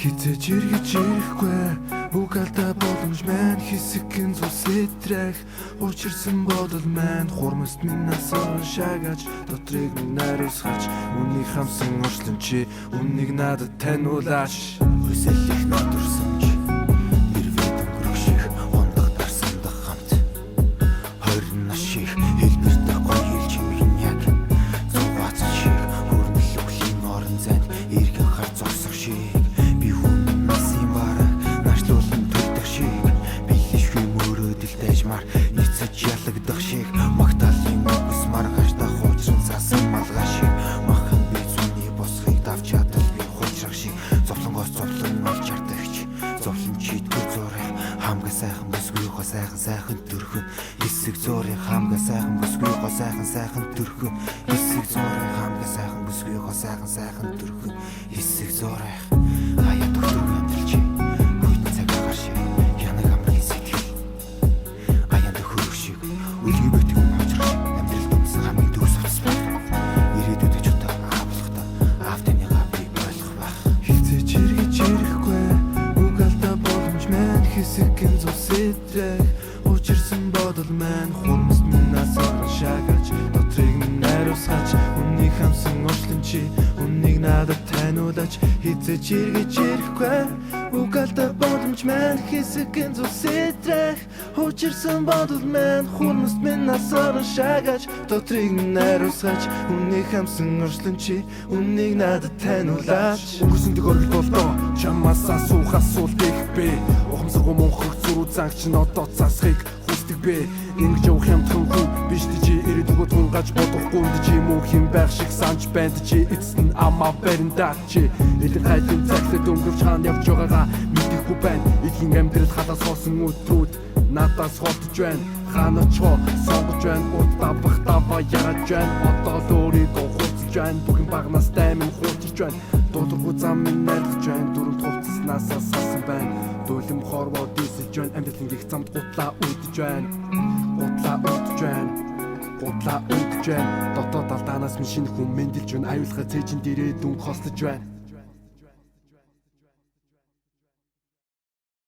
Хизээж эргэж ирэхгүй үг алдаа боломж маань хэсэгэн зүсэтрэх учирсан бодол маань хурмаст минь насаа шагаж дотрыг нариусгаж үнийг хамсан орчлон чи үнийг надад таниулаач өсөлөх надурсан чи нэрвэд өнгөрөх шиг хондох дарсандах хамт хорин наших хэлбэртэй гоё хэлж минь яг зугаац шиг хөрнөл өхлийн орон зайд эргэн хар зогсох шиг Ницэж ялагдах шиг магтаалын үгс маргааштай хуучран сасан малгай шиг махан би зүний босхийг давж чадал би хуучрах шиг зовлонгоос зовлон олж ардагч зовлон чийдгүй зураг хамгаа сайхан бүсгүй го сайхан төрхөн хэсэг зураг хамгаа сайхан бүсгүй го сайхан төрхөн хэсэг зураг хамгаа сайхан бүсгүй го сайхан төрхөн хэсэг зураг хаяа доктор амжилч хэсэгэн зүсэтрэх учирсан бодол маань хурмаст минь насаа шагаж дотрыг минь нариусгаж үнийг хамсан орчлон чи үнийг надад таниулаач хизээж эргэж ирэхгүй үг алдаа боломж маань хэсэгэн зүсэтрэх учирсан бодол маань хурмаст минь насаа шагаж дотрыг минь нариусгаж үнийг хамсан орчлон чи үнийг надад таниулаач өнгөрсөндөг оргил болдоо чамаас асуух асуулт их бэ ухамсаг мөнхөх зуруу занч нь одоо цасхыг хүсдэг бэ ингэж явах юмхан хүн биш чи ирээдүгөө тунгаж бодохгүй чи муу хэм байх шиг санаж байна чи эцэн амаа баримдаа чи элэг хайлын цагт өнгөрч хаана явж байгаагаа мэдэхгүй байна эдгийн амьдрал халаас хоосон өдрүүд надаас холдож байна хаана ч сонгож байна удаа бахтава яраж байна одоо л өөрийгөө хуцж байна бүхэн багнастай минь хуучж байна дуудаггүй зам минь найдаж байна дөрөв хувцаснаас асаасан байна дөлөм хорвоо дисэж байна амьдралын гих замд гутлаа үдэж байна гутлаа үдэж байна дотоод алдаанаас минь шинэ хүн мэндэлж байна аюулхай цээжин дээрээ дүн хослож байна